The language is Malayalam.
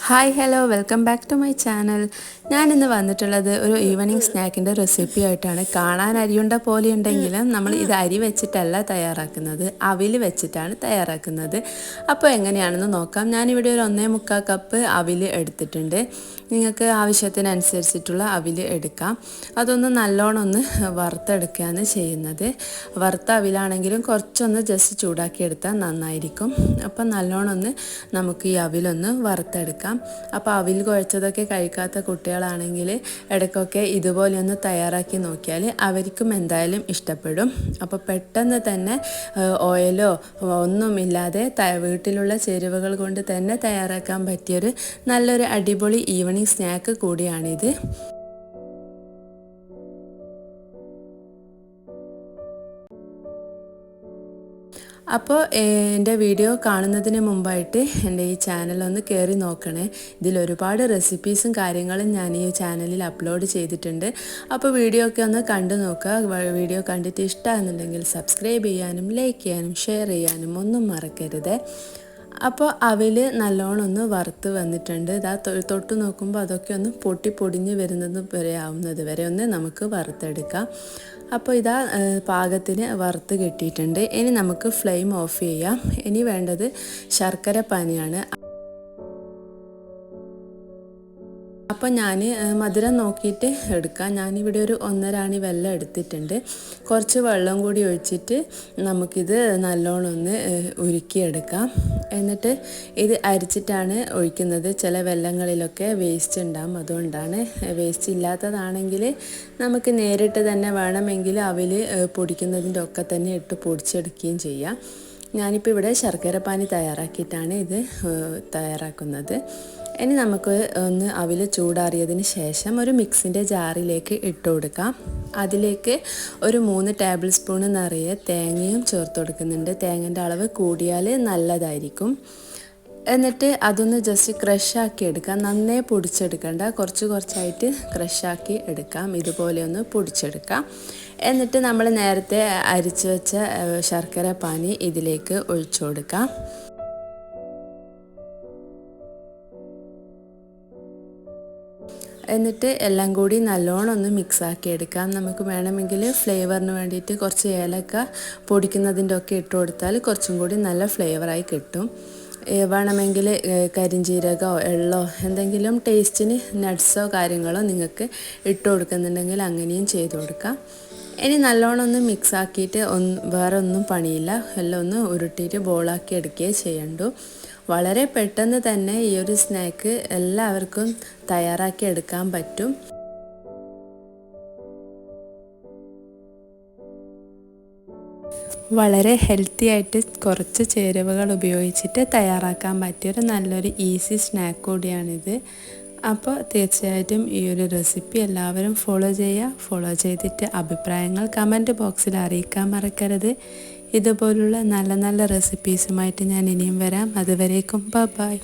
Hi hello welcome back to my channel. ഞാനിന്ന് വന്നിട്ടുള്ളത് ഒരു ഈവനിങ് സ്നാക്കിൻ്റെ റെസിപ്പി ആയിട്ടാണ്. കാണാൻ അരിയുണ്ട പോലെ ഉണ്ടെങ്കിലും നമ്മൾ ഇത് അരി വെച്ചിട്ടല്ല തയ്യാറാക്കുന്നത്, അവിൽ വെച്ചിട്ടാണ് തയ്യാറാക്കുന്നത്. അപ്പോൾ എങ്ങനെയാണെന്ന് നോക്കാം. ഞാനിവിടെ ഒരു 1.25 കപ്പ് അവിൽ എടുത്തിട്ടുണ്ട്. നിങ്ങൾക്ക് ആവശ്യത്തിനനുസരിച്ചിട്ടുള്ള അവിൽ എടുക്കാം. അതൊന്ന് നല്ലോണം ഒന്ന് വറുത്തെടുക്കുകയാണ് ചെയ്യുന്നത്. വറുത്ത അവിലാണെങ്കിലും കുറച്ചൊന്ന് ജസ്റ്റ് ചൂടാക്കിയെടുത്താൽ നന്നായിരിക്കും. അപ്പം നല്ലോണം ഒന്ന് നമുക്ക് ഈ അവിലൊന്ന് വറുത്തെടുക്കാം. അപ്പോൾ അവിൽ കുഴച്ചതൊക്കെ കഴിക്കാത്ത കുട്ടികളാണെങ്കിൽ ഇടയ്ക്കൊക്കെ ഇതുപോലെ ഒന്ന് തയ്യാറാക്കി നോക്കിയാൽ അവർക്കും എന്തായാലും ഇഷ്ടപ്പെടും. അപ്പോൾ പെട്ടെന്ന് തന്നെ ഓയിലോ ഒന്നുമില്ലാതെ വീട്ടിലുള്ള ചേരുവകൾ കൊണ്ട് തന്നെ തയ്യാറാക്കാൻ പറ്റിയൊരു നല്ലൊരു അടിപൊളി ഈവനിങ് സ്നാക്ക് കൂടിയാണിത്. അപ്പോൾ എൻ്റെ വീഡിയോ കാണുന്നതിന് മുമ്പായിട്ട് എൻ്റെ ഈ ചാനലൊന്ന് കയറി നോക്കണേ. ഇതിലൊരുപാട് റെസിപ്പീസും കാര്യങ്ങളും ഞാൻ ഈ ചാനലിൽ അപ്ലോഡ് ചെയ്തിട്ടുണ്ട്. അപ്പോൾ വീഡിയോ ഒക്കെ ഒന്ന് കണ്ടു നോക്കുക. വീഡിയോ കണ്ടിട്ട് ഇഷ്ടമാകുന്നുണ്ടെങ്കിൽ സബ്സ്ക്രൈബ് ചെയ്യാനും ലൈക്ക് ചെയ്യാനും ഷെയർ ചെയ്യാനും ഒന്നും മറക്കരുത്. അപ്പോൾ അവിൽ നല്ലോണം ഒന്ന് വറുത്ത് വന്നിട്ടുണ്ട്. ഇതാ തൊട്ട് നോക്കുമ്പോൾ അതൊക്കെ ഒന്ന് പൊടിഞ്ഞ് വരുന്നത് വരെ ആവുന്നത് വരെ ഒന്ന് നമുക്ക് വറുത്തെടുക്കാം. അപ്പോൾ ഇതാ പാകത്തിന് വറുത്ത് കിട്ടിയിട്ടുണ്ട്. ഇനി നമുക്ക് ഫ്ലെയിം ഓഫ് ചെയ്യാം. ഇനി വേണ്ടത് ശർക്കര പാനിയാണ്. അപ്പോൾ ഞാൻ മധുരം നോക്കിയിട്ട് എടുക്കാം. ഞാനിവിടെ ഒരു 1.5 അണി വെള്ളം എടുത്തിട്ടുണ്ട്. കുറച്ച് വെള്ളം കൂടി ഒഴിച്ചിട്ട് നമുക്കിത് നല്ലോണം ഒന്ന് ഉരുക്കിയെടുക്കാം. എന്നിട്ട് ഇത് അരിച്ചിട്ടാണ് ഒഴിക്കുന്നത്. ചില വെള്ളങ്ങളിലൊക്കെ വേസ്റ്റ് ഉണ്ടാകും, അതുകൊണ്ടാണ്. വേസ്റ്റ് ഇല്ലാത്തതാണെങ്കിൽ നമുക്ക് നേരിട്ട് തന്നെ വേണമെങ്കിൽ അവിൽ പൊടിക്കുന്നതിൻ്റെ ഒക്കെ തന്നെ ഇട്ട് പൊടിച്ചെടുക്കുകയും ചെയ്യാം. ഞാനിപ്പോൾ ഇവിടെ ശർക്കര പാനി തയ്യാറാക്കിയിട്ടാണ് ഇത് തയ്യാറാക്കുന്നത്. ഇനി നമുക്ക് ഒന്ന് അവിൽ ചൂടാറിയതിന് ശേഷം ഒരു മിക്സിൻ്റെ ജാറിലേക്ക് ഇട്ട് കൊടുക്കാം. അതിലേക്ക് ഒരു 3 ടേബിൾ സ്പൂൺ നിറയെ തേങ്ങയും ചേർത്ത് കൊടുക്കുന്നുണ്ട്. തേങ്ങൻ്റെ അളവ് കൂടിയാൽ നല്ലതായിരിക്കും. എന്നിട്ട് അതൊന്ന് ജസ്റ്റ് ക്രഷാക്കി എടുക്കാം. നന്നേ പൊടിച്ചെടുക്കണ്ട, കുറച്ചായിട്ട് ക്രഷാക്കി എടുക്കാം. ഇതുപോലെ ഒന്ന് പൊടിച്ചെടുക്കാം. എന്നിട്ട് നമ്മൾ നേരത്തെ അരിച്ചു വെച്ച ശർക്കര പാനി ഇതിലേക്ക് ഒഴിച്ചു കൊടുക്കാം. എന്നിട്ട് എല്ലാം കൂടി നല്ലോണം ഒന്ന് മിക്സാക്കി എടുക്കാം. നമുക്ക് വേണമെങ്കിൽ ഫ്ലേവറിന് വേണ്ടിയിട്ട് കുറച്ച് ഏലക്ക പൊടിക്കുന്നതിൻ്റെ ഒക്കെ ഇട്ട് കൊടുത്താൽ കുറച്ചും കൂടി നല്ല ഫ്ലേവറായി കിട്ടും. വേണമെങ്കിൽ കരിഞ്ജീരകമോ എള്ളോ എന്തെങ്കിലും ടേസ്റ്റിന് നട്ട്സോ കാര്യങ്ങളോ നിങ്ങൾക്ക് ഇട്ട് കൊടുക്കുന്നുണ്ടെങ്കിൽ അങ്ങനെയും ചെയ്ത് കൊടുക്കാം. ഇനി നല്ലോണം ഒന്ന് മിക്സാക്കിയിട്ട് വേറെ ഒന്നും പണിയില്ല. എല്ലാം ഒന്ന് ഉരുട്ടിയിട്ട് ബോളാക്കി എടുക്കുകയേ ചെയ്യണ്ടു. വളരെ പെട്ടെന്ന് തന്നെ ഈ ഒരു സ്നാക്ക് എല്ലാവർക്കും തയ്യാറാക്കി എടുക്കാൻ പറ്റും. വളരെ ഹെൽത്തി ആയിട്ട് കുറച്ച് ചേരുവകൾ ഉപയോഗിച്ചിട്ട് തയ്യാറാക്കാൻ പറ്റിയൊരു നല്ലൊരു ഈസി സ്നാക്ക് കൂടിയാണിത്. അപ്പോൾ തീർച്ചയായിട്ടും ഈ ഒരു റെസിപ്പി എല്ലാവരും ഫോളോ ചെയ്യുക. ഫോളോ ചെയ്തിട്ട് അഭിപ്രായങ്ങൾ കമൻറ്റ് ബോക്സിൽ അറിയിക്കാൻ മറക്കരുത്. ഇതുപോലുള്ള നല്ല നല്ല റെസിപ്പീസുമായിട്ട് ഞാൻ ഇനിയും വരാം. അതുവരേക്കും ബൈ.